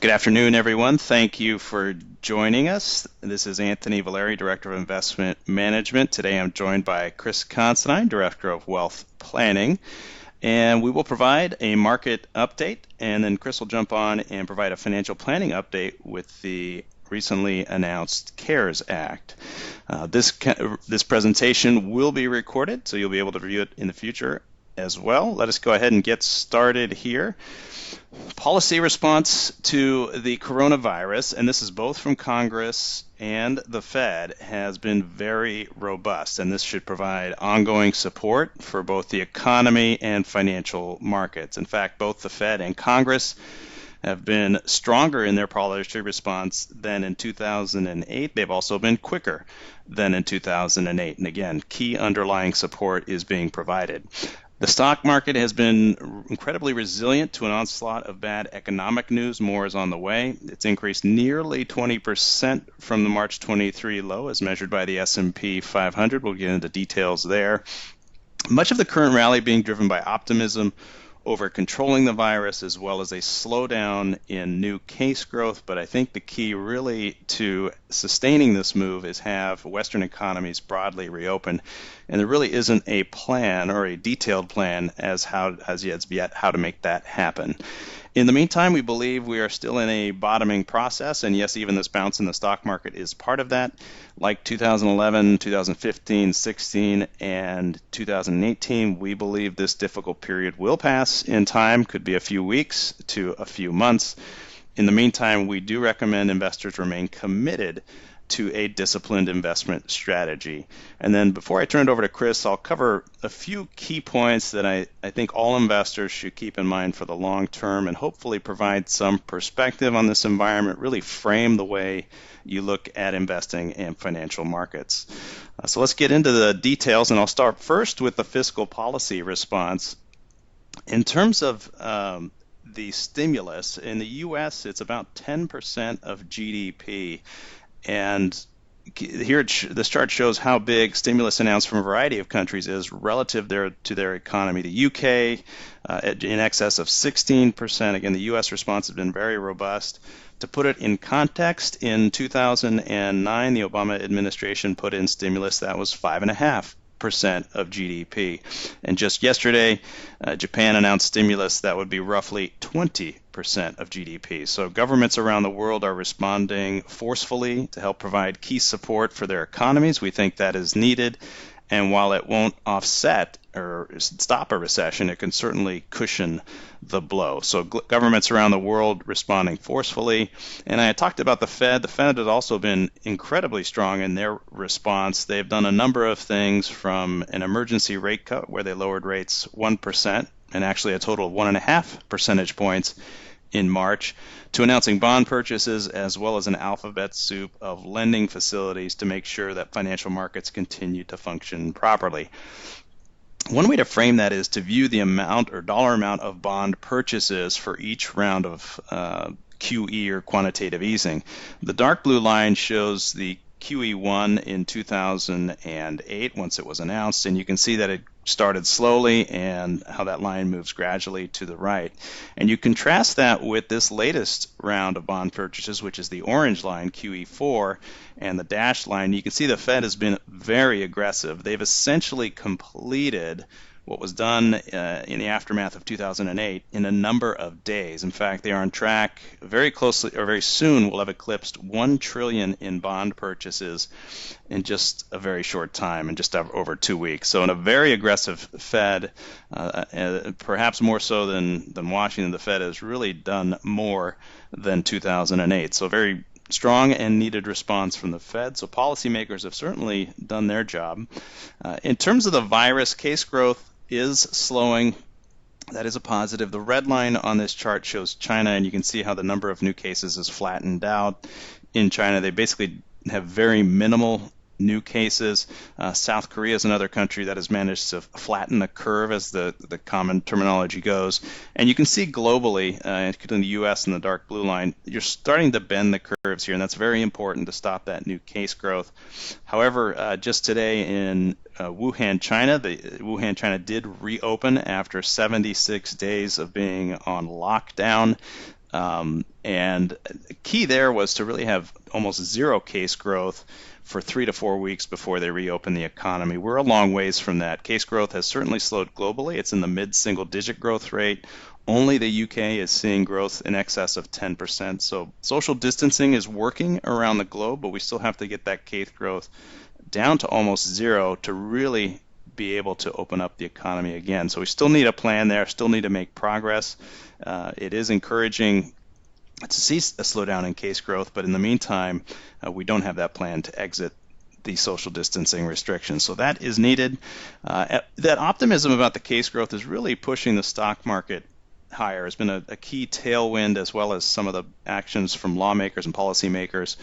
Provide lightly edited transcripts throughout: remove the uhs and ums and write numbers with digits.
Good afternoon, everyone. Thank you for joining us. This is Anthony Valeri, Director of Investment Management. Today I'm joined by Chris Considine, Director of Wealth Planning, and we will provide a market update, and then Chris will jump on and provide a financial planning update with the recently announced CARES Act. This presentation will be recorded, so you'll be able to view it in the future as well. Let us go ahead and get started here. Policy response to the coronavirus, and this is both from Congress and the Fed, has been very robust, and this should provide ongoing support for both the economy and financial markets. In fact, both the Fed and Congress have been stronger in their policy response than in 2008. They've also been quicker than in 2008. And again, key underlying support is being provided. The stock market has been incredibly resilient to an onslaught of bad economic news. More is on the way. It's increased nearly 20% from the March 23 low as measured by the S&P 500. We'll get into details there. Much of the current rally being driven by optimism over controlling the virus as well as a slowdown in new case growth. But I think the key really to sustaining this move is have Western economies broadly reopen. And there really isn't a plan or a detailed plan as yet how to make that happen. In the meantime, we believe we are still in a bottoming process, and yes, even this bounce in the stock market is part of that. Like 2011, 2015, 16, and 2018, we believe this difficult period will pass in time, could be a few weeks to a few months. In the meantime, we do recommend investors remain committed to a disciplined investment strategy. And then before I turn it over to Chris, I'll cover a few key points that I think all investors should keep in mind for the long term and hopefully provide some perspective on this environment, really frame the way you look at investing in financial markets. So let's get into the details, and I'll start first with the fiscal policy response. In terms of the stimulus, in the U.S., it's about 10% of GDP. And here this chart shows how big stimulus announced from a variety of countries is relative to their economy. The UK in excess of 16%. Again, the US response has been very robust. To put it in context, in 2009, the Obama administration put in stimulus that was 5.5% of GDP. And just yesterday, Japan announced stimulus that would be roughly 20% of GDP. So governments around the world are responding forcefully to help provide key support for their economies. We think that is needed. And while it won't offset or stop a recession, it can certainly cushion the blow. So governments around the world responding forcefully. And I talked about the Fed. The Fed has also been incredibly strong in their response. They've done a number of things, from an emergency rate cut where they lowered rates 1% and actually a total of 1.5 percentage points in March, to announcing bond purchases as well as an alphabet soup of lending facilities to make sure that financial markets continue to function properly. One way to frame that is to view the amount or dollar amount of bond purchases for each round of QE or quantitative easing. The dark blue line shows the QE1 in 2008 once it was announced, and you can see that it started slowly and how that line moves gradually to the right. And you contrast that with this latest round of bond purchases, which is the orange line, QE4, and the dashed line. You can see the Fed has been very aggressive. They've essentially completed what was done in the aftermath of 2008 in a number of days. In fact, they are on track very closely, or very soon will have eclipsed $1 trillion in bond purchases in just a very short time, in just over 2 weeks. So in a very aggressive Fed, perhaps more so than Washington, the Fed has really done more than 2008. So very strong and needed response from the Fed. So policymakers have certainly done their job. In terms of the virus, case growth is slowing. That is a positive. The red line on this chart shows China, and you can see how the number of new cases is flattened out. In China, they basically have very minimal new cases. South Korea is another country that has managed to flatten the curve, as the common terminology goes. And you can see globally, including the U.S. in the dark blue line, you're starting to bend the curves here, and that's very important to stop that new case growth. However, just today in Wuhan, China did reopen after 76 days of being on lockdown. And the key there was to really have almost zero case growth for 3 to 4 weeks before they reopen the economy. We're a long ways from that. Case growth has certainly slowed globally. It's in the mid-single-digit growth rate. Only the UK is seeing growth in excess of 10%. So social distancing is working around the globe, but we still have to get that case growth down to almost zero to really be able to open up the economy again. So we still need a plan there, still need to make progress. It is encouraging to see a slowdown in case growth, but in the meantime, we don't have that plan to exit the social distancing restrictions. So that is needed. That optimism about the case growth is really pushing the stock market higher. It's been a key tailwind, as well as some of the actions from lawmakers and policymakers.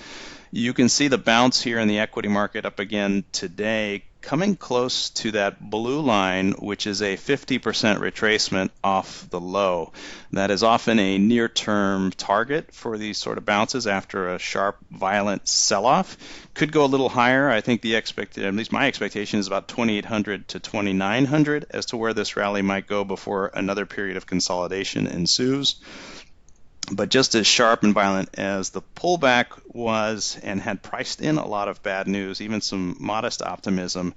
You can see the bounce here in the equity market up again today, coming close to that blue line, which is a 50% retracement off the low. That is often a near-term target for these sort of bounces after a sharp, violent sell-off. Could go a little higher. I think at least my expectation is about 2,800 to 2,900 as to where this rally might go before another period of consolidation ensues. But just as sharp and violent as the pullback was and had priced in a lot of bad news, even some modest optimism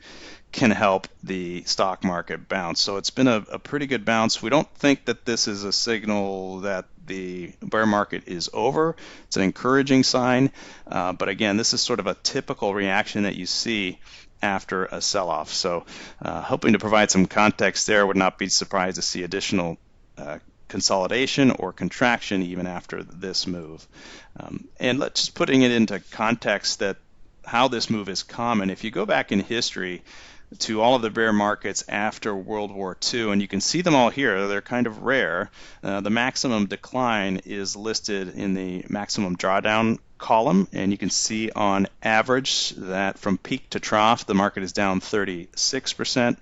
can help the stock market bounce. So it's been a pretty good bounce. We don't think that this is a signal that the bear market is over. It's an encouraging sign. But again, this is sort of a typical reaction that you see after a sell-off. So hoping to provide some context there. Would not be surprised to see additional consolidation or contraction even after this move. And let's just putting it into context that how this move is common. If you go back in history to all of the bear markets after World War II, and you can see them all here, they're kind of rare. The maximum decline is listed in the maximum drawdown column, and you can see on average that from peak to trough, the market is down 36%.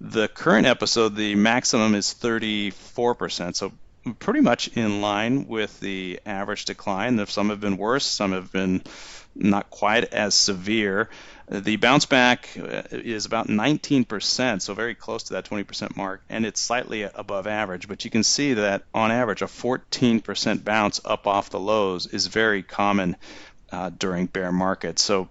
The current episode, the maximum is 34%, so pretty much in line with the average decline. Some have been worse, some have been not quite as severe. The bounce back is about 19%, so very close to that 20% mark, and it's slightly above average. But you can see that on average, a 14% bounce up off the lows is very common during bear markets. So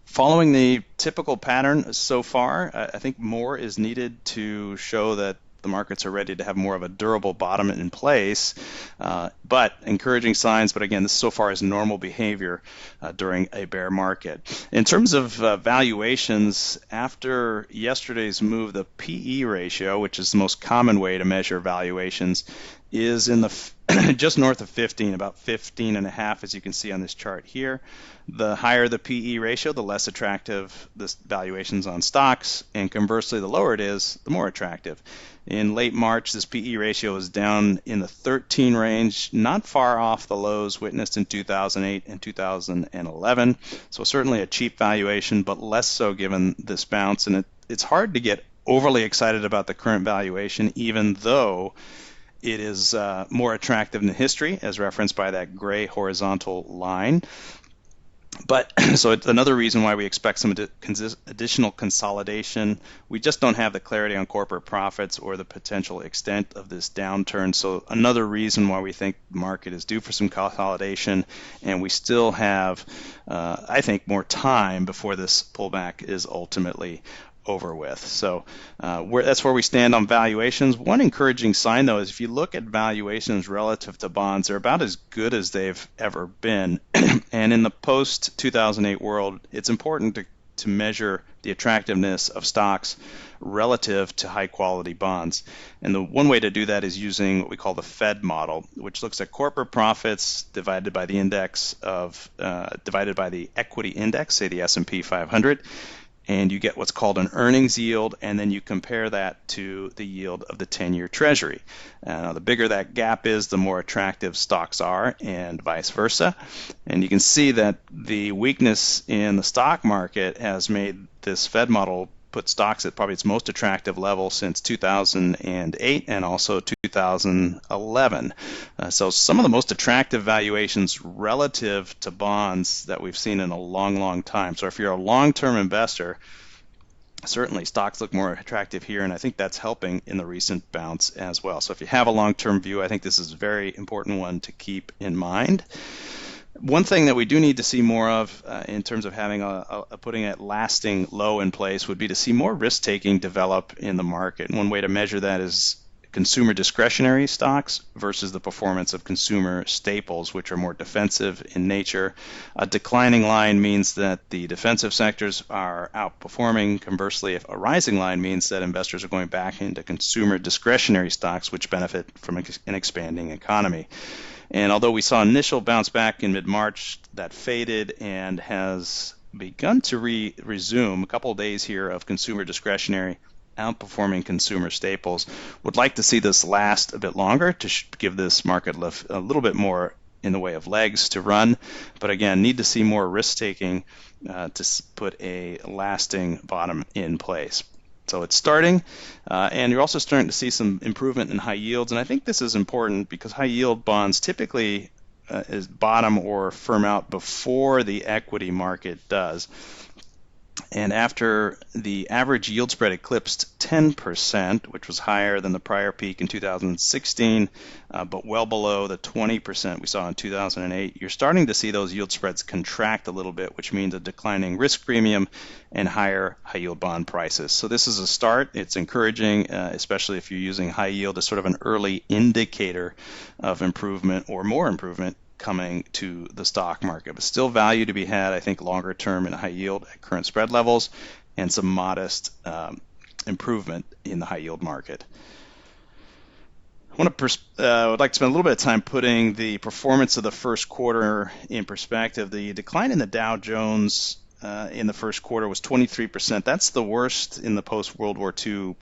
following the typical pattern so far, I think more is needed to show that the markets are ready to have more of a durable bottom in place, but encouraging signs. But again, this so far is normal behavior during a bear market. In terms of valuations, after yesterday's move, the PE ratio, which is the most common way to measure valuations, is in the just north of 15, about 15.5, as you can see on this chart here. The higher the PE ratio, the less attractive the valuations on stocks, and conversely, the lower it is, the more attractive. In late March, this PE ratio is down in the 13 range, not far off the lows witnessed in 2008 and 2011. So certainly a cheap valuation, but less so given this bounce. And it's hard to get overly excited about the current valuation, even though it is more attractive than history, as referenced by that gray horizontal line. But so it's another reason why we expect some additional consolidation. We just don't have the clarity on corporate profits or the potential extent of this downturn. So another reason why we think the market is due for some consolidation, and we still have, I think, more time before this pullback is ultimately over with. So that's where we stand on valuations. One encouraging sign, though, is if you look at valuations relative to bonds, they're about as good as they've ever been. And in the post-2008 world, it's important to measure the attractiveness of stocks relative to high-quality bonds. And the one way to do that is using what we call the Fed model, which looks at corporate profits divided by the index divided by the equity index, say the S&P 500. And you get what's called an earnings yield, and then you compare that to the yield of the 10-year Treasury. The bigger that gap is, the more attractive stocks are, and vice versa. And you can see that the weakness in the stock market has made this Fed model put stocks at probably its most attractive level since 2008 and also 2011. So some of the most attractive valuations relative to bonds that we've seen in a long, long time. So if you're a long-term investor, certainly stocks look more attractive here, and I think that's helping in the recent bounce as well. So if you have a long-term view, I think this is a very important one to keep in mind. One thing that we do need to see more of in terms of having putting a lasting low in place would be to see more risk-taking develop in the market. And one way to measure that is consumer discretionary stocks versus the performance of consumer staples, which are more defensive in nature. A declining line means that the defensive sectors are outperforming. Conversely, if a rising line means that investors are going back into consumer discretionary stocks, which benefit from an expanding economy. And although we saw initial bounce back in mid-March, that faded and has begun to resume a couple of days here of consumer discretionary outperforming consumer staples. Would like to see this last a bit longer to give this market a little bit more in the way of legs to run, but again, need to see more risk-taking to put a lasting bottom in place. So it's starting, and you're also starting to see some improvement in high yields, and I think this is important because high yield bonds typically is bottom or firm out before the equity market does. And after the average yield spread eclipsed 10%, which was higher than the prior peak in 2016, but well below the 20% we saw in 2008, you're starting to see those yield spreads contract a little bit, which means a declining risk premium and higher high yield bond prices. So this is a start. It's encouraging, especially if you're using high yield as sort of an early indicator of improvement or more improvement coming to the stock market, but still value to be had, I think, longer term in high yield at current spread levels, and some modest improvement in the high yield market. I would like to spend a little bit of time putting the performance of the first quarter in perspective. The decline in the Dow Jones in the first quarter was 23%. That's the worst in the post-World War II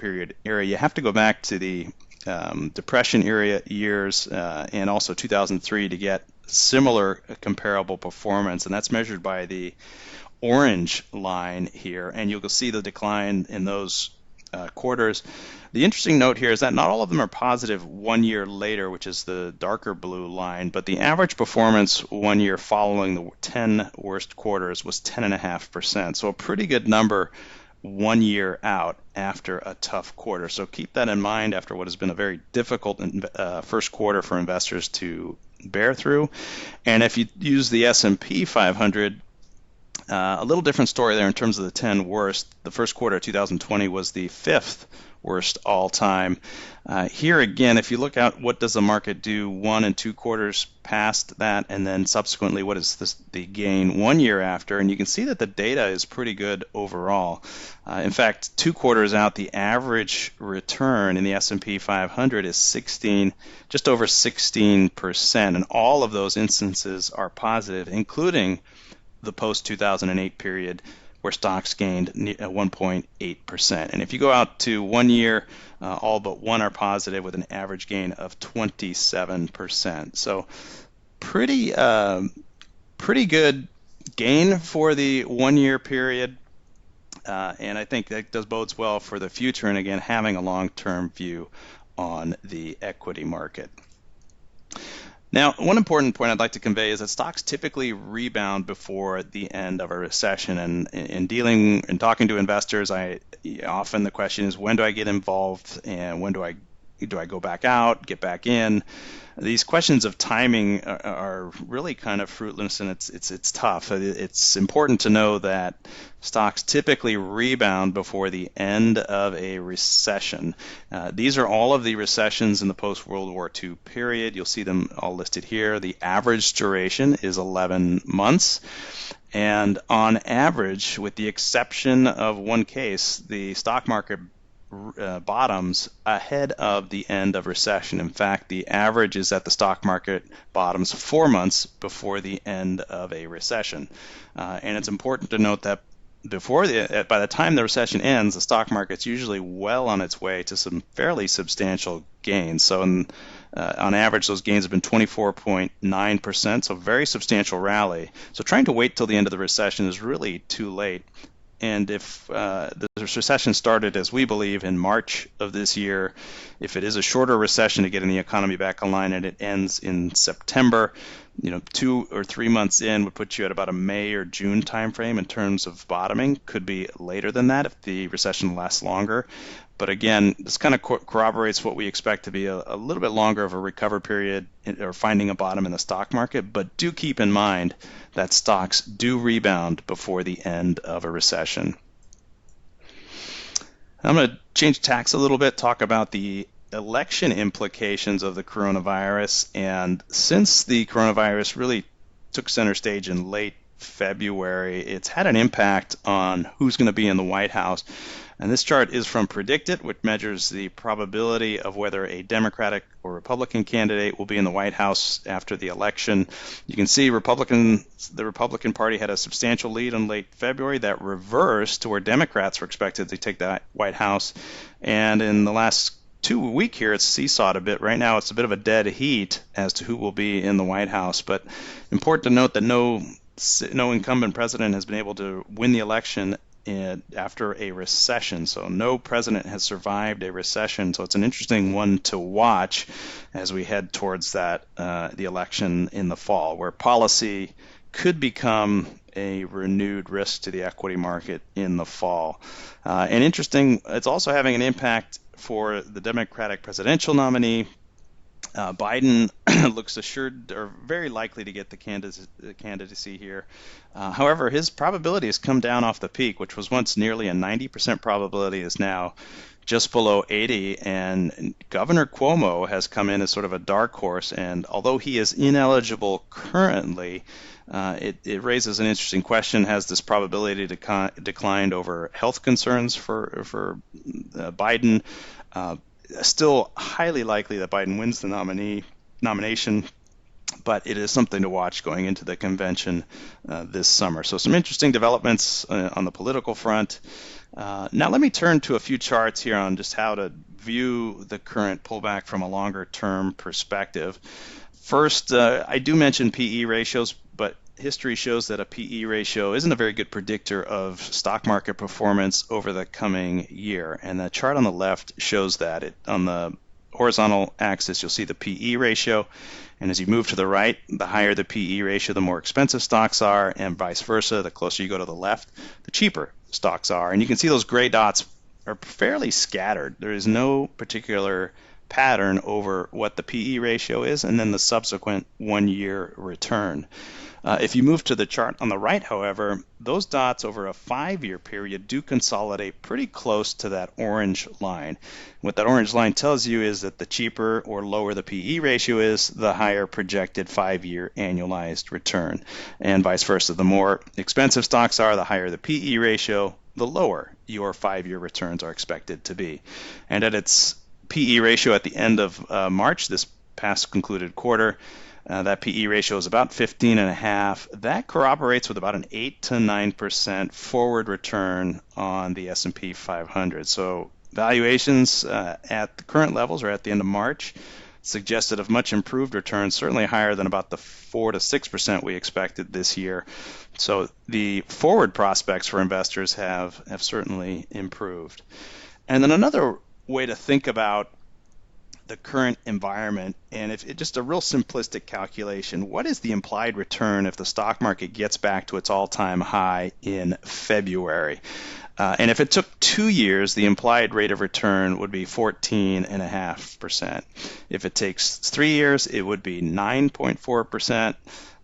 era. You have to go back to the Depression era years and also 2003 to get similar comparable performance, and that's measured by the orange line here, and you'll see the decline in those quarters. The interesting note here is that not all of them are positive 1 year later, which is the darker blue line, but the average performance 1 year following the 10 worst quarters was 10.5%, so a pretty good number 1 year out after a tough quarter. So keep that in mind after what has been a very difficult first quarter for investors to bear through. And if you use the S&P 500, a little different story there in terms of the 10 worst. The first quarter of 2020 was the 5th worst all time. Here again, if you look at what does the market do 1 and 2 quarters past that, and then subsequently what is the gain 1 year after, and you can see that the data is pretty good overall. In fact, 2 quarters out, the average return in the S&P 500 is just over 16%, and all of those instances are positive, including the post-2008 period where stocks gained 1.8%. And if you go out to 1 year, all but one are positive with an average gain of 27%. So pretty good gain for the 1 year period. And I think that bodes well for the future, and again, having a long-term view on the equity market. Now, one important point I'd like to convey is that stocks typically rebound before the end of a recession. And in dealing and talking to investors, often the question is, when do I get involved, and when do I go back out, get back in? These questions of timing are really kind of fruitless, and it's tough. It's important to know that stocks typically rebound before the end of a recession. These are all of the recessions in the post-World War II period. You'll see them all listed here. The average duration is 11 months. And on average, with the exception of one case, the stock market bottoms ahead of the end of recession. In fact, the average is that the stock market bottoms 4 months before the end of a recession. And it's important to note that by the time the recession ends, the stock market's usually well on its way to some fairly substantial gains. So on average, those gains have been 24.9%, so very substantial rally. So trying to wait till the end of the recession is really too late. And if the recession started, as we believe, in March of this year, if it is a shorter recession to getting the economy back online and it ends in September, 2 or 3 months in would put you at about a May or June timeframe in terms of bottoming. Could be later than that if the recession lasts longer. But again, this kind of corroborates what we expect to be a little bit longer of a recovery period or finding a bottom in the stock market. But do keep in mind that stocks do rebound before the end of a recession. I'm going to change tacks a little bit, talk about the election implications of the coronavirus. And since the coronavirus really took center stage in late February, it's had an impact on who's going to be in the White House. And this chart is from Predictit, which measures the probability of whether a Democratic or Republican candidate will be in the White House after the election. You can see the Republican Party had a substantial lead in late February that reversed to where Democrats were expected to take the White House. And in the last 2 weeks here, it's seesawed a bit. Right now, it's a bit of a dead heat as to who will be in the White House. But important to note that no incumbent president has been able to win the election after a recession. So no president has survived a recession. So it's an interesting one to watch as we head towards that the election in the fall, where policy could become a renewed risk to the equity market in the fall. And interesting, it's also having an impact for the Democratic presidential nominee. Biden looks assured or very likely to get the candidacy here. However, his probability has come down off the peak, which was once nearly a 90% probability, is now just below 80. And Governor Cuomo has come in as sort of a dark horse. And although he is ineligible currently, it raises an interesting question. Has this probability declined over health concerns for Biden? Still highly likely that Biden wins the nomination, but it is something to watch going into the convention this summer. So some interesting developments on the political front. Now let me turn to a few charts here on just how to view the current pullback from a longer term perspective. First, I do mention PE ratios, but history shows that a PE ratio isn't a very good predictor of stock market performance over the coming year. And the chart on the left shows that. On the horizontal axis, you'll see the PE ratio. And as you move to the right, the higher the PE ratio, the more expensive stocks are, and vice versa. The closer you go to the left, the cheaper stocks are. And you can see those gray dots are fairly scattered. There is no particular pattern over what the PE ratio is and then the subsequent 1 year return. If you move to the chart on the right, however, those dots over a 5-year period do consolidate pretty close to that orange line. What that orange line tells you is that the cheaper or lower the PE ratio is, the higher projected 5-year annualized return. And vice versa, the more expensive stocks are, the higher the PE ratio, the lower your 5-year returns are expected to be. And at its PE ratio at the end of March, this past concluded quarter, that PE ratio is about 15.5. That corroborates with about an 8 to 9% forward return on the S&P 500. So valuations at the current levels or at the end of March suggested of much improved returns, certainly higher than about the 4 to 6% we expected this year. So the forward prospects for investors have certainly improved. And then another way to think about the current environment, and if it just a real simplistic calculation, what is the implied return if the stock market gets back to its all-time high in February? And if it took 2 years, the implied rate of return would be 14.5%. If it takes 3 years, it would be 9.4%.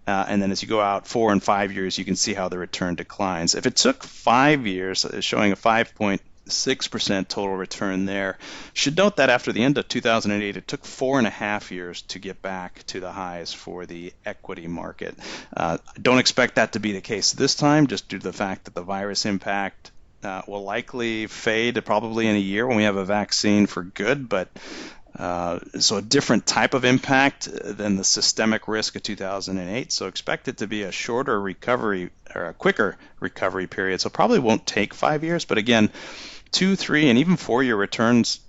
And then as you go out 4 and 5 years, you can see how the return declines. If it took 5 years, showing a 5.6% total return there. Should note that after the end of 2008, it took 4.5 years to get back to the highs for the equity market. Don't expect that to be the case this time, just due to the fact that the virus impact will likely fade probably in a year when we have a vaccine for good, but so a different type of impact than the systemic risk of 2008. So expect it to be a shorter recovery or a quicker recovery period. So probably won't take 5 years, but again, 2, 3, and even 4-year returns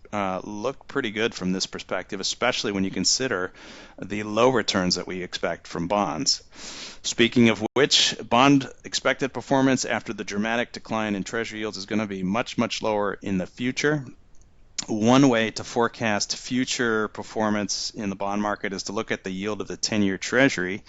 look pretty good from this perspective, especially when you consider the low returns that we expect from bonds. Speaking of which, bond expected performance after the dramatic decline in Treasury yields is going to be much, much lower in the future. One way to forecast future performance in the bond market is to look at the yield of the 10-year Treasury.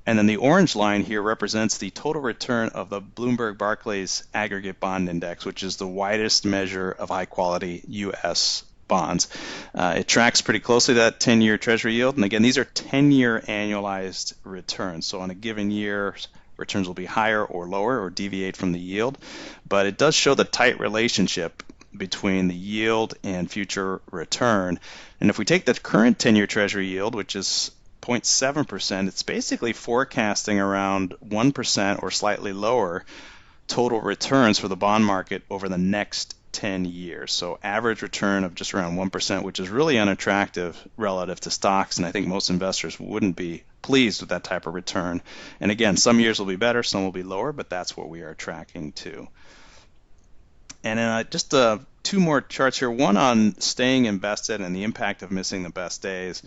And then the orange line here represents the total return of the Bloomberg Barclays Aggregate Bond Index, which is the widest measure of high-quality U.S. bonds. It tracks pretty closely that 10-year Treasury yield. And again, these are 10-year annualized returns. So on a given year, returns will be higher or lower or deviate from the yield. But it does show the tight relationship between the yield and future return. And if we take the current 10-year Treasury yield, which is 0.7%, it's basically forecasting around 1% or slightly lower total returns for the bond market over the next 10 years. So average return of just around 1%, which is really unattractive relative to stocks, and I think most investors wouldn't be pleased with that type of return. And again, some years will be better, some will be lower, but that's what we are tracking too. And then just two more charts here, one on staying invested and the impact of missing the best days.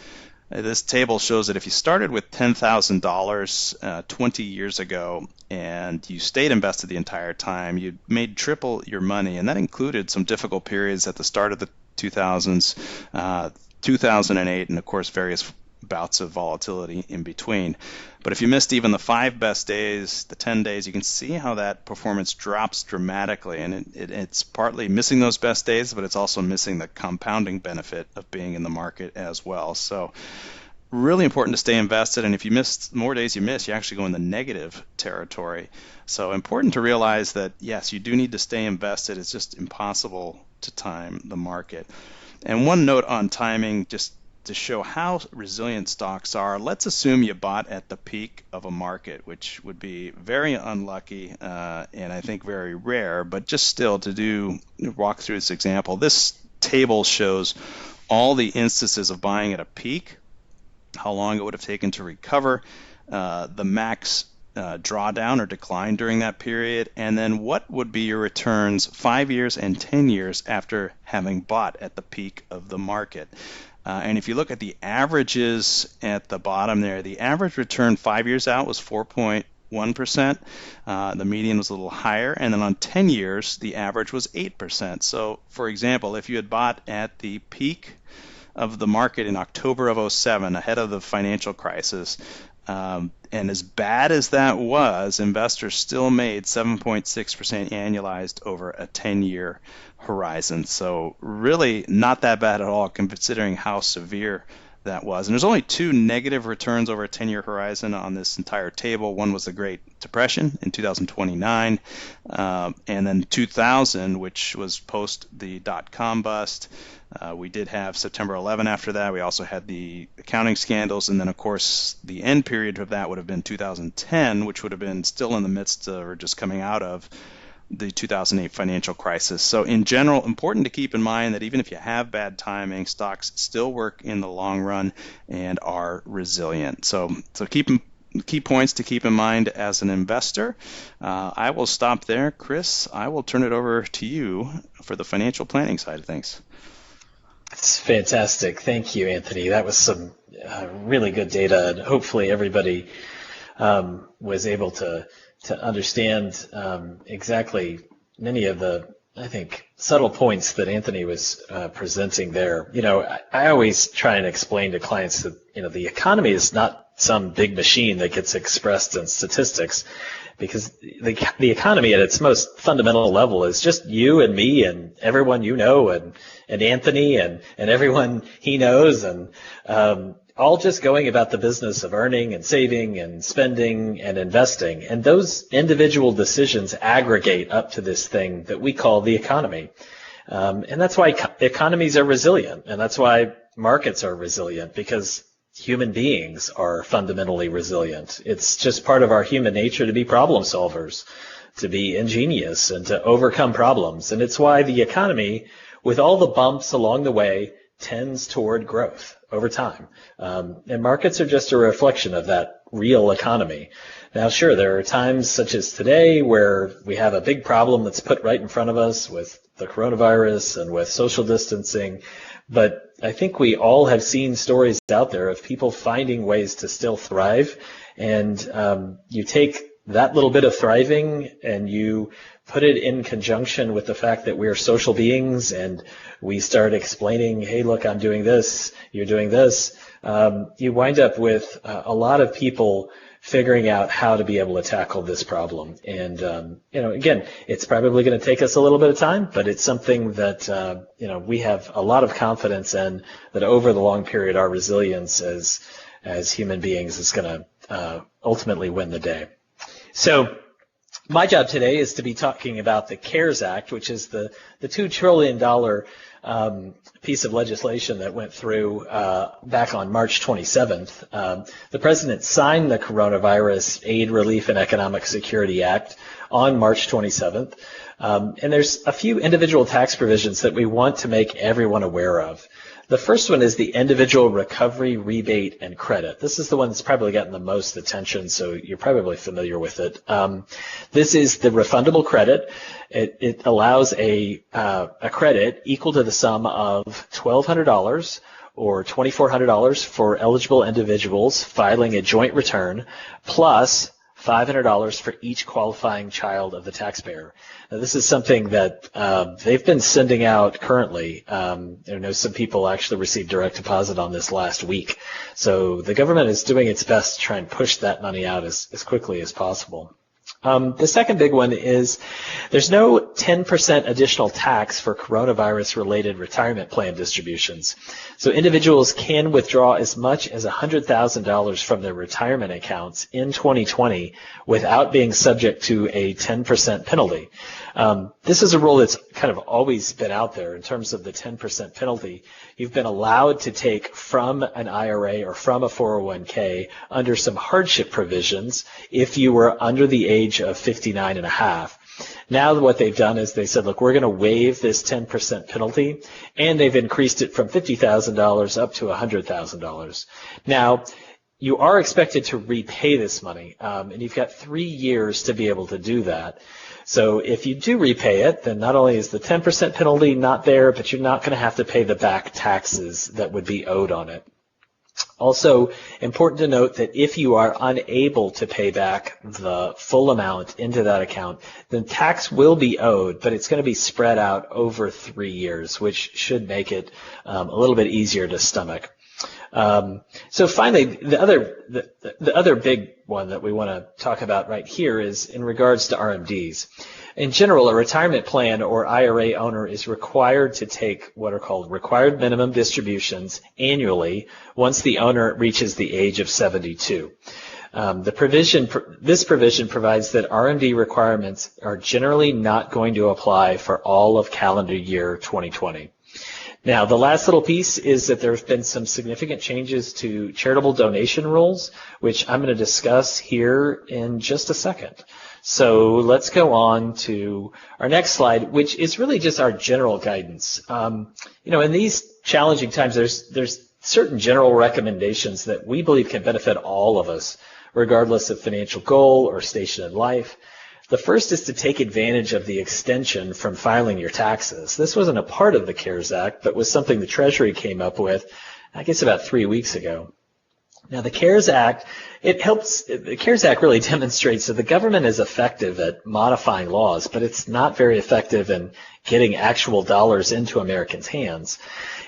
This table shows that if you started with $10,000 20 years ago and you stayed invested the entire time, you made triple your money, and that included some difficult periods at the start of the 2000s, 2008, and of course various bouts of volatility in between. But if you missed even the 5 best days, the 10 days, you can see how that performance drops dramatically. And it's partly missing those best days, but it's also missing the compounding benefit of being in the market as well. So really important to stay invested. And if you miss more days you miss, you actually go in the negative territory. So important to realize that, yes, you do need to stay invested. It's just impossible to time the market. And one note on timing, just to show how resilient stocks are, let's assume you bought at the peak of a market, which would be very unlucky and I think very rare, but just still to walk through this example. This table shows all the instances of buying at a peak, how long it would have taken to recover, the max drawdown or decline during that period, and then what would be your returns 5 years and 10 years after having bought at the peak of the market. And if you look at the averages at the bottom there, the average return 5 years out was 4.1%. The median was a little higher. And then on 10 years, the average was 8%. So, for example, if you had bought at the peak of the market in October of 2007, ahead of the financial crisis, and as bad as that was, investors still made 7.6% annualized over a 10-year horizon. So really not that bad at all considering how severe that was. And there's only 2 negative returns over a 10-year horizon on this entire table. One was the Great Depression in 2029, and then 2000, which was post the dot-com bust. We did have September 11 after that. We also had the accounting scandals, and then of course the end period of that would have been 2010, which would have been still in the midst of or just coming out of the 2008 financial crisis. So in general, important to keep in mind that even if you have bad timing, stocks still work in the long run and are resilient. So key points to keep in mind as an investor. I will stop there. Chris, I will turn it over to you for the financial planning side of things. That's fantastic. Thank you, Anthony. That was some really good data, and hopefully everybody was able to understand exactly many of the, I think, subtle points that Anthony was presenting there. You know, I always try and explain to clients that, you know, the economy is not some big machine that gets expressed in statistics, because the economy at its most fundamental level is just you and me and everyone you know, and Anthony and everyone he knows, and all just going about the business of earning and saving and spending and investing. And those individual decisions aggregate up to this thing that we call the economy. And that's why economies are resilient, and that's why markets are resilient, because human beings are fundamentally resilient. It's just part of our human nature to be problem solvers, to be ingenious, and to overcome problems. And it's why the economy, with all the bumps along the way, tends toward growth over time. And markets are just a reflection of that real economy. Now, sure, there are times such as today where we have a big problem that's put right in front of us with the coronavirus and with social distancing. But I think we all have seen stories out there of people finding ways to still thrive. And you take that little bit of thriving and you put it in conjunction with the fact that we're social beings and we start explaining, hey, look, I'm doing this, you're doing this, you wind up with a lot of people figuring out how to be able to tackle this problem. And, again, it's probably going to take us a little bit of time, but it's something that, we have a lot of confidence in, that over the long period, our resilience as human beings is going to ultimately win the day. So my job today is to be talking about the CARES Act, which is the $2 trillion piece of legislation that went through back on March 27th. The President signed the Coronavirus Aid, Relief, and Economic Security Act on March 27th. And there's a few individual tax provisions that we want to make everyone aware of. The first one is the individual recovery, rebate, and credit. This is the one that's probably gotten the most attention, so you're probably familiar with it. This is the refundable credit. It allows a credit equal to the sum of $1,200 or $2,400 for eligible individuals filing a joint return, plus $500 for each qualifying child of the taxpayer. Now, this is something that they've been sending out currently. I know some people actually received direct deposit on this last week. So the government is doing its best to try and push that money out as quickly as possible. The second big one is there's no 10% additional tax for coronavirus-related retirement plan distributions. So individuals can withdraw as much as $100,000 from their retirement accounts in 2020 without being subject to a 10% penalty. This is a rule that's kind of always been out there in terms of the 10% penalty. You've been allowed to take from an IRA or from a 401k under some hardship provisions if you were under the age of 59 and a half. Now what they've done is they said, look, we're going to waive this 10% penalty, and they've increased it from $50,000 up to $100,000. Now, you are expected to repay this money, and you've got 3 years to be able to do that. So if you do repay it, then not only is the 10% penalty not there, but you're not going to have to pay the back taxes that would be owed on it. Also, important to note that if you are unable to pay back the full amount into that account, then tax will be owed, but it's going to be spread out over 3 years, which should make it a little bit easier to stomach. So finally, the other big one that we want to talk about right here is in regards to RMDs. In general, a retirement plan or IRA owner is required to take what are called required minimum distributions annually once the owner reaches the age of 72. This provision provides that RMD requirements are generally not going to apply for all of calendar year 2020. Now, the last little piece is that there have been some significant changes to charitable donation rules, which I'm going to discuss here in just a second. So let's go on to our next slide, which is really just our general guidance. In these challenging times, there's certain general recommendations that we believe can benefit all of us, regardless of financial goal or station in life. The first is to take advantage of the extension from filing your taxes. This wasn't a part of the CARES Act, but was something the Treasury came up with, I guess, about 3 weeks ago. Now, the CARES Act, the CARES Act really demonstrates that the government is effective at modifying laws, but it's not very effective in getting actual dollars into Americans' hands.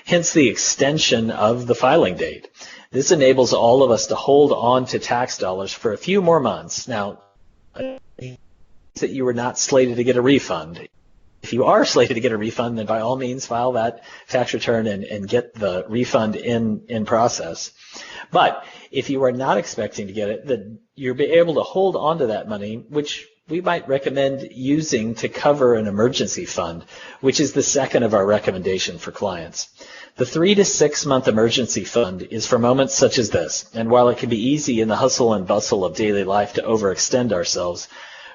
Hence the extension of the filing date. This enables all of us to hold on to tax dollars for a few more months. Now, that you were not slated to get a refund. If you are slated to get a refund, then by all means file that tax return and get the refund in process. But if you are not expecting to get it, then you'll be able to hold on to that money, which we might recommend using to cover an emergency fund, which is the second of our recommendation for clients. The 3 to 6 month emergency fund is for moments such as this, and while it can be easy in the hustle and bustle of daily life to overextend ourselves,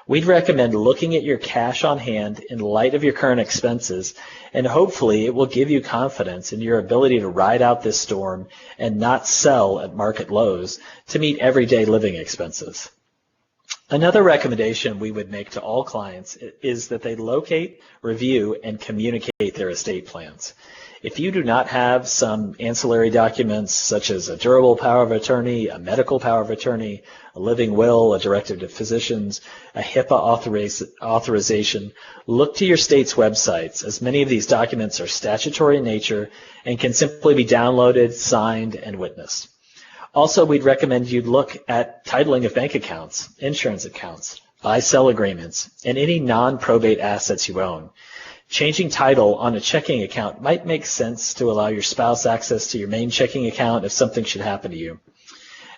we'd recommend looking at your cash on hand in light of your current expenses, and hopefully it will give you confidence in your ability to ride out this storm and not sell at market lows to meet everyday living expenses. Another recommendation we would make to all clients is that they locate, review, and communicate their estate plans. If you do not have some ancillary documents such as a durable power of attorney, a medical power of attorney, a living will, a directive to physicians, a HIPAA authorization, look to your state's websites, as many of these documents are statutory in nature and can simply be downloaded, signed, and witnessed. Also, we'd recommend you look at titling of bank accounts, insurance accounts, buy-sell agreements, and any non-probate assets you own. Changing title on a checking account might make sense to allow your spouse access to your main checking account if something should happen to you.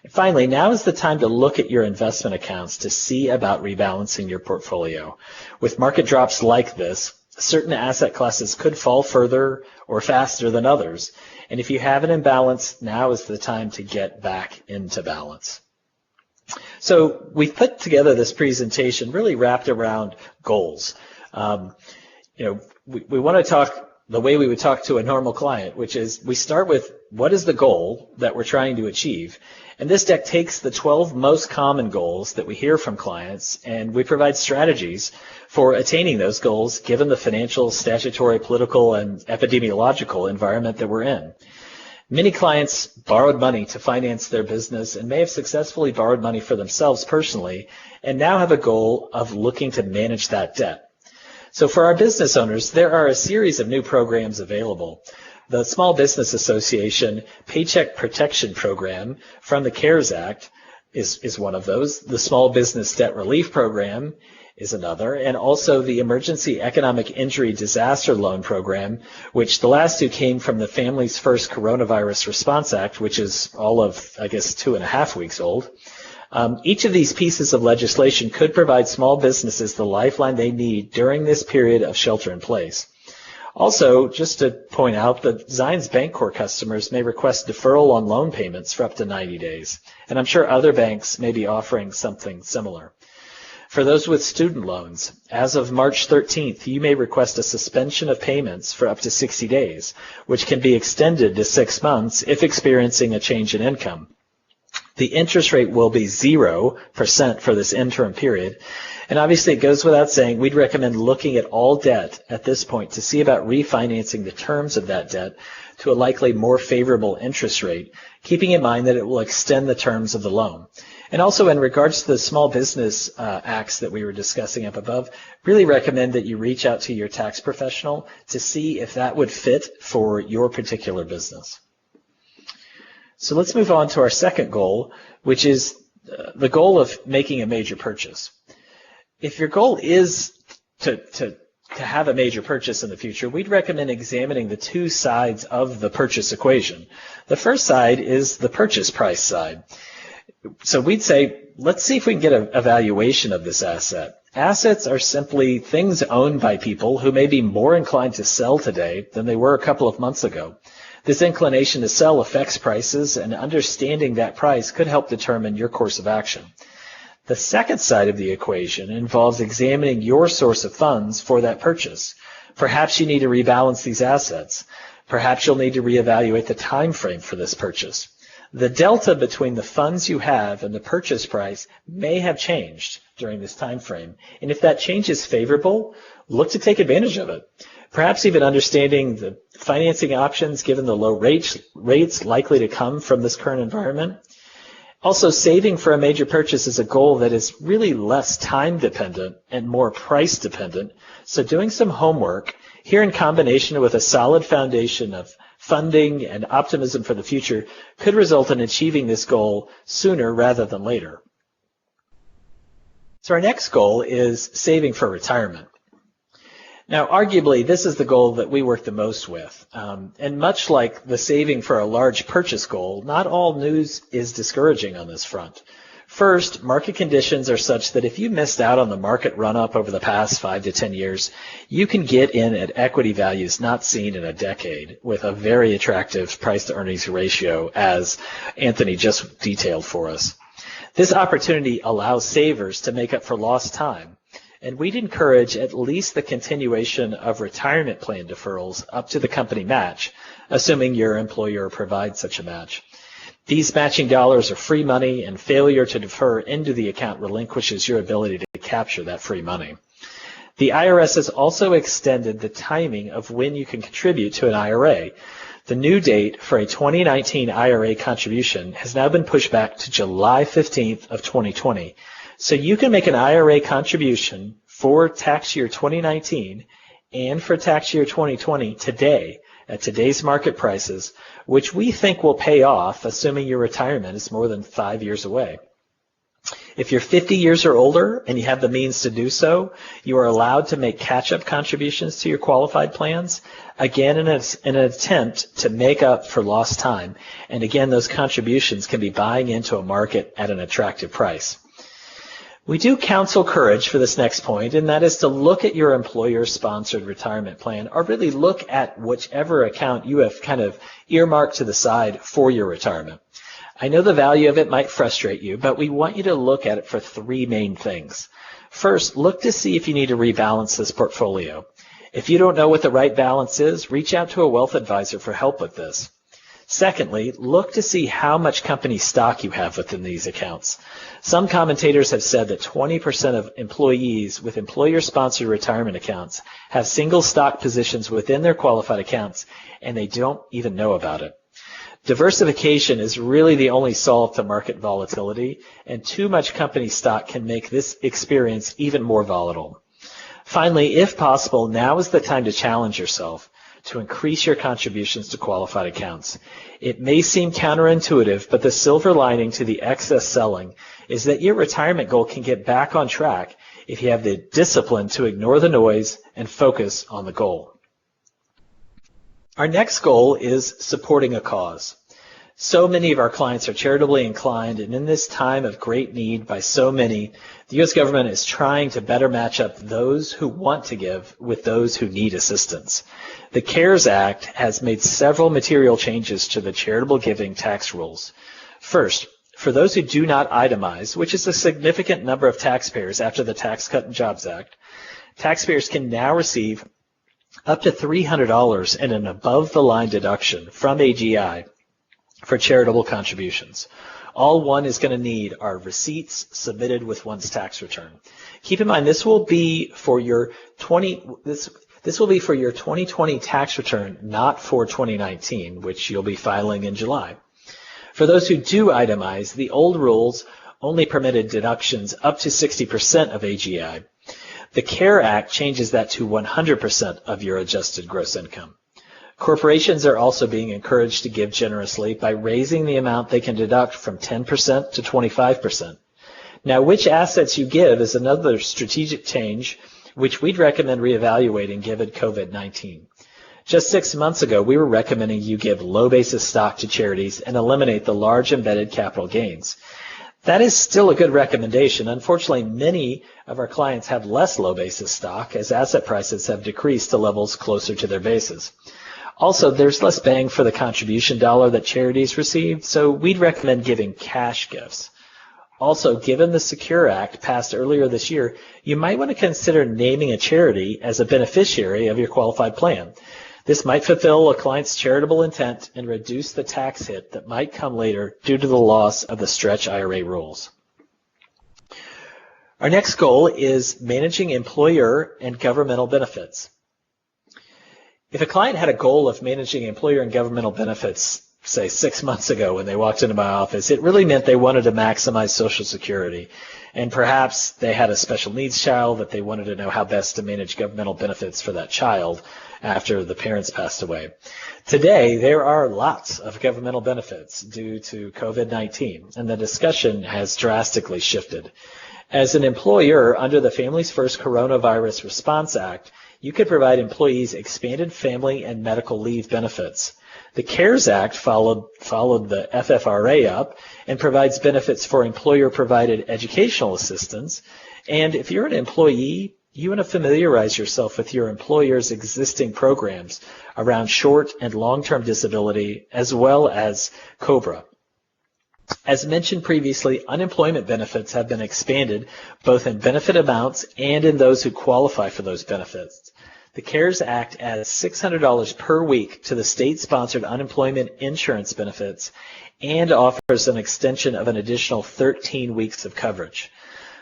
And finally, now is the time to look at your investment accounts to see about rebalancing your portfolio. With market drops like this, certain asset classes could fall further or faster than others. And if you have an imbalance, now is the time to get back into balance. So we've put together this presentation really wrapped around goals. We want to talk the way we would talk to a normal client, which is we start with what is the goal that we're trying to achieve. And this deck takes the 12 most common goals that we hear from clients, and we provide strategies for attaining those goals given the financial, statutory, political, and epidemiological environment that we're in. Many clients borrowed money to finance their business and may have successfully borrowed money for themselves personally and now have a goal of looking to manage that debt. So for our business owners, there are a series of new programs available. The Small Business Association Paycheck Protection Program from the CARES Act is one of those. The Small Business Debt Relief Program is another, and also the Emergency Economic Injury Disaster Loan Program, which the last two came from the Families First Coronavirus Response Act, which is all of, 2.5 weeks old. Each of these pieces of legislation could provide small businesses the lifeline they need during this period of shelter in place. Also, just to point out that Zions Bancorp customers may request deferral on loan payments for up to 90 days, and I'm sure other banks may be offering something similar. For those with student loans, as of March 13th, you may request a suspension of payments for up to 60 days, which can be extended to 6 months if experiencing a change in income. The interest rate will be 0% for this interim period. And obviously it goes without saying, we'd recommend looking at all debt at this point to see about refinancing the terms of that debt to a likely more favorable interest rate, keeping in mind that it will extend the terms of the loan. And also in regards to the small business acts that we were discussing up above, really recommend that you reach out to your tax professional to see if that would fit for your particular business. So let's move on to our second goal, which is the goal of making a major purchase. If your goal is to have a major purchase in the future, we'd recommend examining the two sides of the purchase equation. The first side is the purchase price side. So we'd say, let's see if we can get a valuation of this asset. Assets are simply things owned by people who may be more inclined to sell today than they were a couple of months ago. This inclination to sell affects prices, and understanding that price could help determine your course of action. The second side of the equation involves examining your source of funds for that purchase. Perhaps you need to rebalance these assets. Perhaps you'll need to reevaluate the time frame for this purchase. The delta between the funds you have and the purchase price may have changed during this time frame. And if that change is favorable, look to take advantage of it. Perhaps even understanding the financing options given the low rates likely to come from this current environment. Also, saving for a major purchase is a goal that is really less time dependent and more price dependent. So doing some homework here in combination with a solid foundation of funding and optimism for the future could result in achieving this goal sooner rather than later. So our next goal is saving for retirement. Now, arguably, this is the goal that we work the most with. And much like the saving for a large purchase goal, not all news is discouraging on this front. First, market conditions are such that if you missed out on the market run-up over the past 5 to 10 years, you can get in at equity values not seen in a decade with a very attractive price-to-earnings ratio, as Anthony just detailed for us. This opportunity allows savers to make up for lost time. And we'd encourage at least the continuation of retirement plan deferrals up to the company match, assuming your employer provides such a match. These matching dollars are free money, and failure to defer into the account relinquishes your ability to capture that free money. The IRS has also extended the timing of when you can contribute to an IRA. The new date for a 2019 IRA contribution has now been pushed back to July 15th of 2020. So you can make an IRA contribution for tax year 2019 and for tax year 2020 today at today's market prices, which we think will pay off assuming your retirement is more than 5 years away. If you're 50 years or older and you have the means to do so, you are allowed to make catch-up contributions to your qualified plans, again in an attempt to make up for lost time. And again, those contributions can be buying into a market at an attractive price. We do counsel courage for this next point, and that is to look at your employer-sponsored retirement plan, or really look at whichever account you have kind of earmarked to the side for your retirement. I know the value of it might frustrate you, but we want you to look at it for three main things. First, look to see if you need to rebalance this portfolio. If you don't know what the right balance is, reach out to a wealth advisor for help with this. Secondly, look to see how much company stock you have within these accounts. Some commentators have said that 20% of employees with employer-sponsored retirement accounts have single stock positions within their qualified accounts, and they don't even know about it. Diversification is really the only solve to market volatility, and too much company stock can make this experience even more volatile. Finally, if possible, now is the time to challenge yourself to increase your contributions to qualified accounts. It may seem counterintuitive, but the silver lining to the excess selling is that your retirement goal can get back on track if you have the discipline to ignore the noise and focus on the goal. Our next goal is supporting a cause. So many of our clients are charitably inclined, and in this time of great need by so many, the U.S. government is trying to better match up those who want to give with those who need assistance. The CARES Act has made several material changes to the charitable giving tax rules. First, for those who do not itemize, which is a significant number of taxpayers after the Tax Cut and Jobs Act, taxpayers can now receive up to $300 in an above-the-line deduction from AGI for charitable contributions. All one is going to need are receipts submitted with one's tax return. Keep in mind, this will be for your 2020 tax return, not for 2019, which you'll be filing in July. For those who do itemize, the old rules only permitted deductions up to 60% of AGI. The CARE Act changes that to 100% of your adjusted gross income. Corporations are also being encouraged to give generously by raising the amount they can deduct from 10% to 25%. Now, which assets you give is another strategic change which we'd recommend reevaluating given COVID-19. Just 6 months ago, we were recommending you give low basis stock to charities and eliminate the large embedded capital gains. That is still a good recommendation. Unfortunately, many of our clients have less low basis stock as asset prices have decreased to levels closer to their bases. Also, there's less bang for the contribution dollar that charities receive, so we'd recommend giving cash gifts. Also, given the SECURE Act passed earlier this year, you might want to consider naming a charity as a beneficiary of your qualified plan. This might fulfill a client's charitable intent and reduce the tax hit that might come later due to the loss of the stretch IRA rules. Our next goal is managing employer and governmental benefits. If a client had a goal of managing employer and governmental benefits, say 6 months ago when they walked into my office, it really meant they wanted to maximize Social Security. And perhaps they had a special needs child that they wanted to know how best to manage governmental benefits for that child after the parents passed away. Today, there are lots of governmental benefits due to COVID-19, and the discussion has drastically shifted. As an employer under the Families First Coronavirus Response Act, you could provide employees expanded family and medical leave benefits. The CARES Act followed the FFRA up and provides benefits for employer-provided educational assistance. And if you're an employee, you want to familiarize yourself with your employer's existing programs around short and long-term disability as well as COBRA. As mentioned previously, unemployment benefits have been expanded both in benefit amounts and in those who qualify for those benefits. The CARES Act adds $600 per week to the state-sponsored unemployment insurance benefits and offers an extension of an additional 13 weeks of coverage.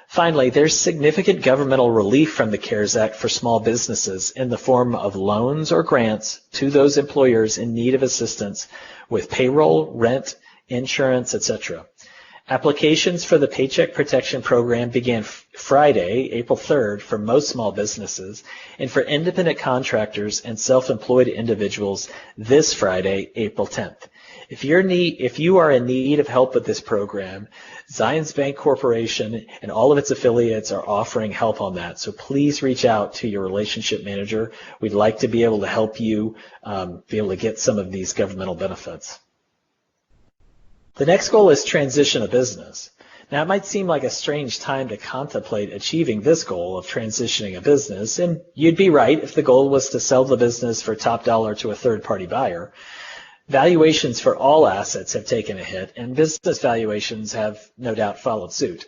Finally, there's significant governmental relief from the CARES Act for small businesses in the form of loans or grants to those employers in need of assistance with payroll, rent, insurance, etc. Applications for the Paycheck Protection Program began Friday, April 3rd, for most small businesses, and for independent contractors and self-employed individuals this Friday, April 10th. If you are in need of help with this program, Zions Bank Corporation and all of its affiliates are offering help on that. So please reach out to your relationship manager. We'd like to be able to help you be able to get some of these governmental benefits. The next goal is transition of business. Now, it might seem like a strange time to contemplate achieving this goal of transitioning a business, and you'd be right if the goal was to sell the business for top dollar to a third-party buyer. Valuations for all assets have taken a hit, and business valuations have no doubt followed suit.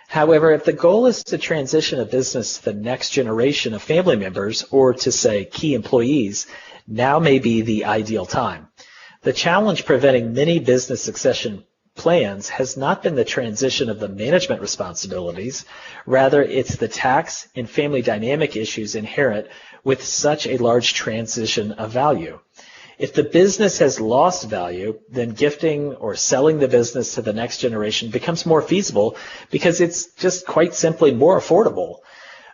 However, if the goal is to transition a business to the next generation of family members, or to say key employees, now may be the ideal time. The challenge preventing many business succession plans has not been the transition of the management responsibilities. Rather, it's the tax and family dynamic issues inherent with such a large transition of value. If the business has lost value, then gifting or selling the business to the next generation becomes more feasible because it's just quite simply more affordable.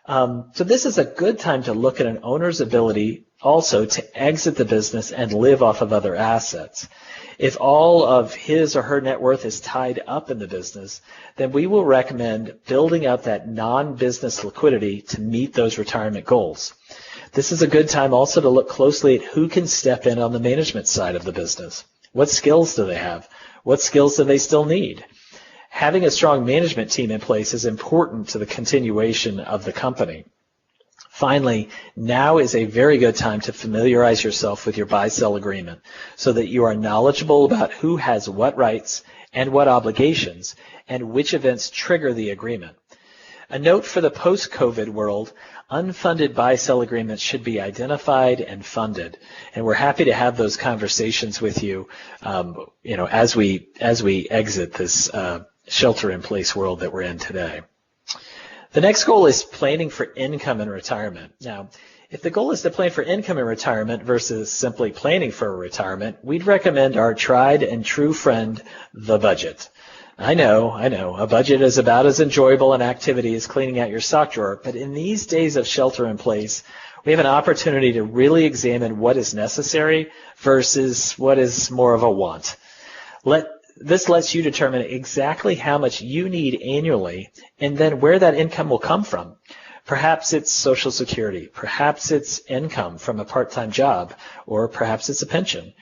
So this is a good time to look at an owner's ability also to exit the business and live off of other assets. If all of his or her net worth is tied up in the business, then we will recommend building up that non-business liquidity to meet those retirement goals. This is a good time also to look closely at who can step in on the management side of the business. What skills do they have? What skills do they still need? Having a strong management team in place is important to the continuation of the company. Finally, now is a very good time to familiarize yourself with your buy-sell agreement so that you are knowledgeable about who has what rights and what obligations and which events trigger the agreement. A note for the post-COVID world, unfunded buy-sell agreements should be identified and funded, and we're happy to have those conversations with you, as we exit this shelter-in-place world that we're in today. The next goal is planning for income in retirement. Now, if the goal is to plan for income in retirement versus simply planning for a retirement, we'd recommend our tried and true friend, the budget. I know, a budget is about as enjoyable an activity as cleaning out your sock drawer, but in these days of shelter in place, we have an opportunity to really examine what is necessary versus what is more of a want. This lets you determine exactly how much you need annually and then where that income will come from. Perhaps it's Social Security, perhaps it's income from a part-time job, or perhaps it's a pension.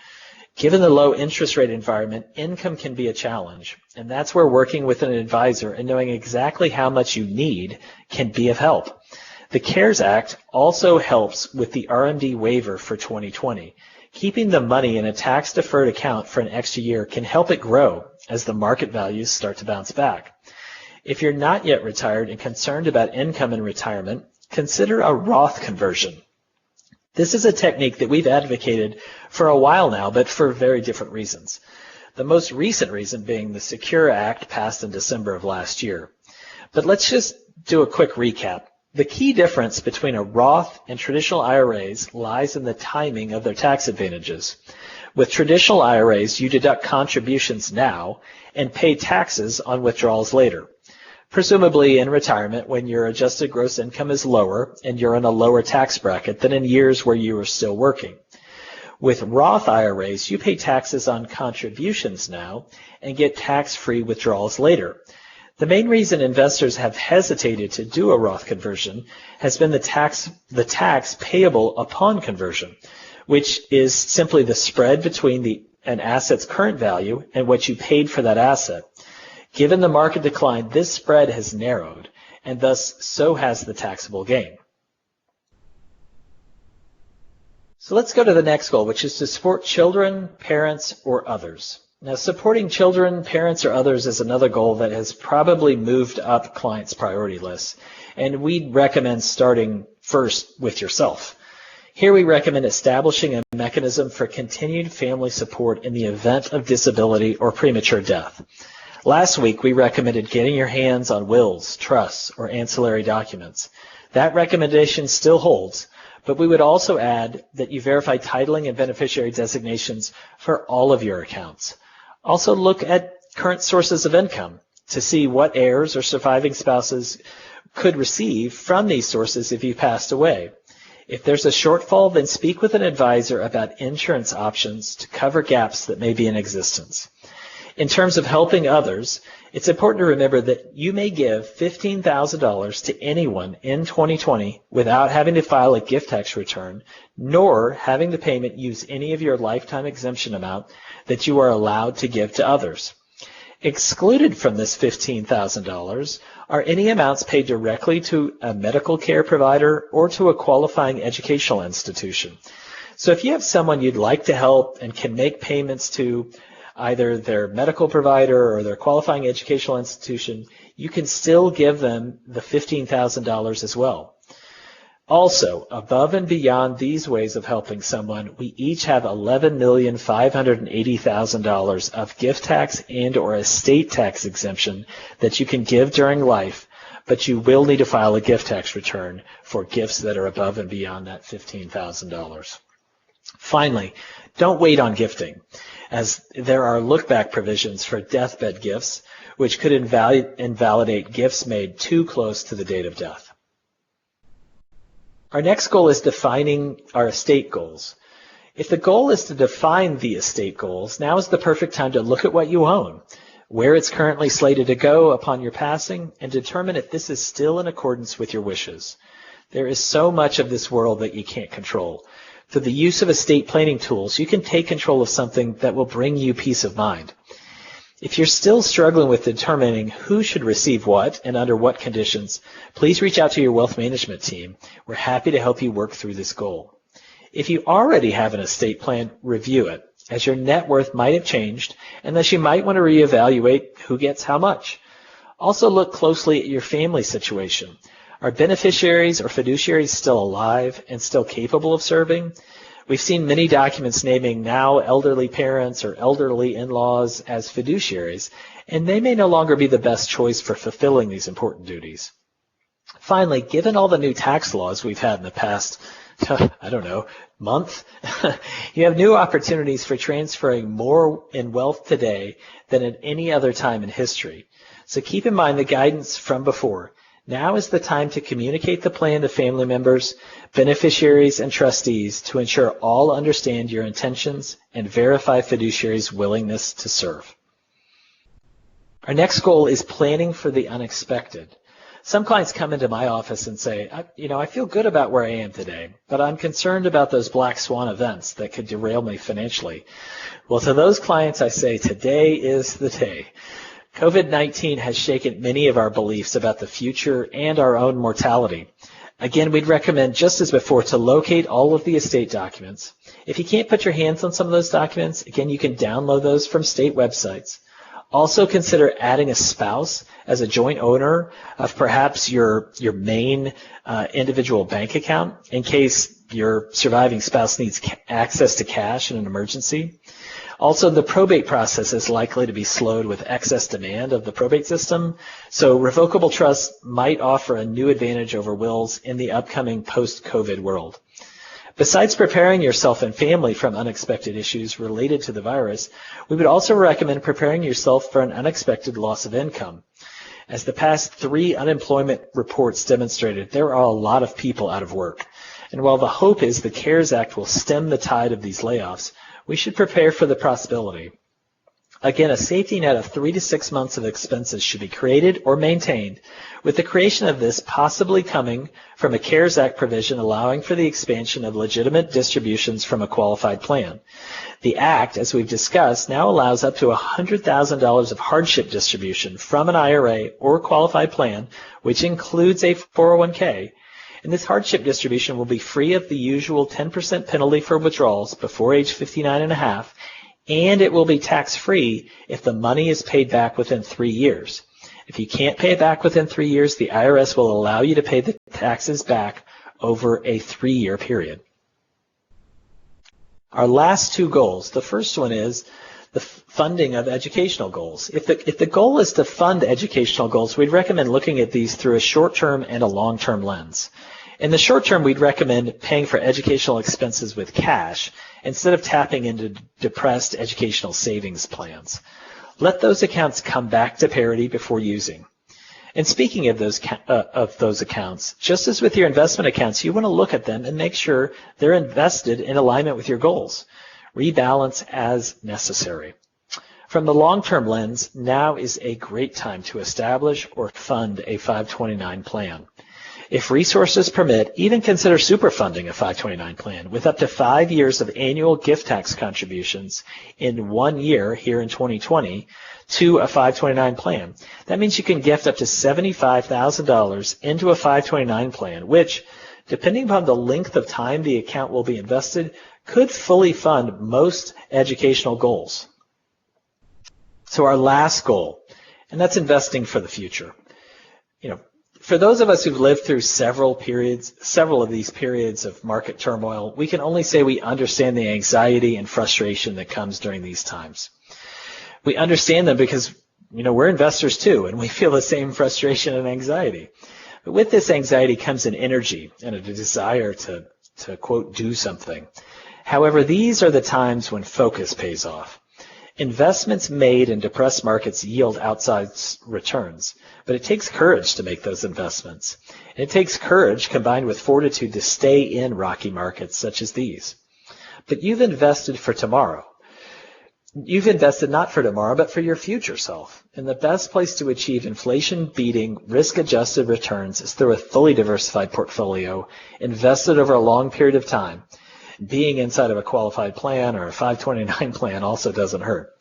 Given the low interest rate environment, income can be a challenge, and that's where working with an advisor and knowing exactly how much you need can be of help. The CARES Act also helps with the RMD waiver for 2020. Keeping the money in a tax-deferred account for an extra year can help it grow as the market values start to bounce back. If you're not yet retired and concerned about income in retirement, consider a Roth conversion. This is a technique that we've advocated for a while now, but for very different reasons. The most recent reason being the Secure Act passed in December of last year. But let's just do a quick recap. The key difference between a Roth and traditional IRAs lies in the timing of their tax advantages. With traditional IRAs, you deduct contributions now and pay taxes on withdrawals later, presumably in retirement when your adjusted gross income is lower and you're in a lower tax bracket than in years where you are still working. With Roth IRAs, you pay taxes on contributions now and get tax-free withdrawals later. The main reason investors have hesitated to do a Roth conversion has been the tax payable upon conversion, which is simply the spread between an asset's current value and what you paid for that asset. Given the market decline, this spread has narrowed, and thus so has the taxable gain. So let's go to the next goal, which is to support children, parents, or others. Now, supporting children, parents, or others is another goal that has probably moved up clients' priority lists, and we'd recommend starting first with yourself. Here we recommend establishing a mechanism for continued family support in the event of disability or premature death. Last week, we recommended getting your hands on wills, trusts, or ancillary documents. That recommendation still holds, but we would also add that you verify titling and beneficiary designations for all of your accounts. Also look at current sources of income to see what heirs or surviving spouses could receive from these sources if you passed away. If there's a shortfall, then speak with an advisor about insurance options to cover gaps that may be in existence. In terms of helping others, it's important to remember that you may give $15,000 to anyone in 2020 without having to file a gift tax return, nor having the payment use any of your lifetime exemption amount that you are allowed to give to others. Excluded from this $15,000 are any amounts paid directly to a medical care provider or to a qualifying educational institution. So if you have someone you'd like to help and can make payments to either their medical provider or their qualifying educational institution, you can still give them the $15,000 as well. Also, above and beyond these ways of helping someone, we each have $11,580,000 of gift tax and or estate tax exemption that you can give during life, but you will need to file a gift tax return for gifts that are above and beyond that $15,000. Finally, don't wait on gifting, as there are look-back provisions for deathbed gifts, which could invalidate gifts made too close to the date of death. Our next goal is defining our estate goals. If the goal is to define the estate goals, now is the perfect time to look at what you own, where it's currently slated to go upon your passing, and determine if this is still in accordance with your wishes. There is so much of this world that you can't control. Through the use of estate planning tools, you can take control of something that will bring you peace of mind. If you're still struggling with determining who should receive what and under what conditions, please reach out to your wealth management team. We're happy to help you work through this goal. If you already have an estate plan, review it, as your net worth might have changed, and thus you might want to reevaluate who gets how much. Also look closely at your family situation. Are beneficiaries or fiduciaries still alive and still capable of serving? We've seen many documents naming now elderly parents or elderly in-laws as fiduciaries, and they may no longer be the best choice for fulfilling these important duties. Finally, given all the new tax laws we've had in the past, month, you have new opportunities for transferring more in wealth today than at any other time in history. So keep in mind the guidance from before. Now is the time to communicate the plan to family members, beneficiaries, and trustees to ensure all understand your intentions and verify fiduciaries' willingness to serve. Our next goal is planning for the unexpected. Some clients come into my office and say, I feel good about where I am today, but I'm concerned about those black swan events that could derail me financially. Well, to those clients, I say, today is the day. COVID-19 has shaken many of our beliefs about the future and our own mortality. Again, we'd recommend, just as before, to locate all of the estate documents. If you can't put your hands on some of those documents, again, you can download those from state websites. Also consider adding a spouse as a joint owner of perhaps your main individual bank account in case your surviving spouse needs access to cash in an emergency. Also, the probate process is likely to be slowed with excess demand of the probate system, so revocable trusts might offer a new advantage over wills in the upcoming post-COVID world. Besides preparing yourself and family from unexpected issues related to the virus, we would also recommend preparing yourself for an unexpected loss of income. As the past 3 unemployment reports demonstrated, there are a lot of people out of work. And while the hope is the CARES Act will stem the tide of these layoffs, we should prepare for the possibility. Again, a safety net of 3 to 6 months of expenses should be created or maintained, with the creation of this possibly coming from a CARES Act provision allowing for the expansion of legitimate distributions from a qualified plan. The Act, as we've discussed, now allows up to $100,000 of hardship distribution from an IRA or qualified plan, which includes a 401k, and this hardship distribution will be free of the usual 10% penalty for withdrawals before age 59 and a half, and it will be tax-free if the money is paid back within 3 years. If you can't pay it back within 3 years, the IRS will allow you to pay the taxes back over a 3-year period. Our last two goals. The first one is the funding of educational goals. If the goal is to fund educational goals, we'd recommend looking at these through a short-term and a long-term lens. In the short term, we'd recommend paying for educational expenses with cash instead of tapping into depressed educational savings plans. Let those accounts come back to parity before using. And speaking of those accounts, just as with your investment accounts, you want to look at them and make sure they're invested in alignment with your goals. Rebalance as necessary. From the long-term lens, now is a great time to establish or fund a 529 plan. If resources permit, even consider superfunding a 529 plan with up to 5 years of annual gift tax contributions in 1 year here in 2020 to a 529 plan. That means you can gift up to $75,000 into a 529 plan, which, depending upon the length of time the account will be invested, could fully fund most educational goals. So our last goal, and that's investing for the future. For those of us who've lived through several of these periods of market turmoil, we can only say we understand the anxiety and frustration that comes during these times. We understand them because, we're investors too, and we feel the same frustration and anxiety. But with this anxiety comes an energy and a desire to quote, do something. However, these are the times when focus pays off. Investments made in depressed markets yield outsized returns, but it takes courage to make those investments. And it takes courage combined with fortitude to stay in rocky markets such as these. But you've invested for tomorrow. You've invested not for tomorrow, but for your future self. And the best place to achieve inflation-beating, risk-adjusted returns is through a fully diversified portfolio invested over a long period of time. Being inside of a qualified plan or a 529 plan also doesn't hurt.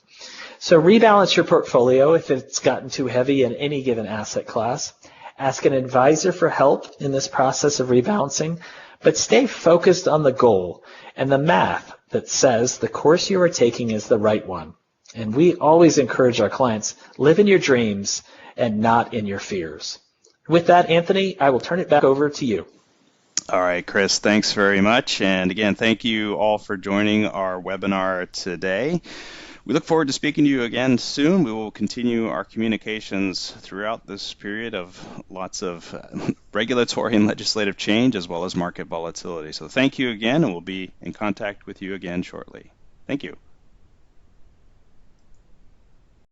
So rebalance your portfolio if it's gotten too heavy in any given asset class. Ask an advisor for help in this process of rebalancing, but stay focused on the goal and the math that says the course you are taking is the right one. And we always encourage our clients, live in your dreams and not in your fears. With that, Anthony, I will turn it back over to you. All right, Chris, thanks very much. And again, thank you all for joining our webinar today. We look forward to speaking to you again soon. We will continue our communications throughout this period of lots of regulatory and legislative change as well as market volatility. So thank you again, and we'll be in contact with you again shortly. Thank you.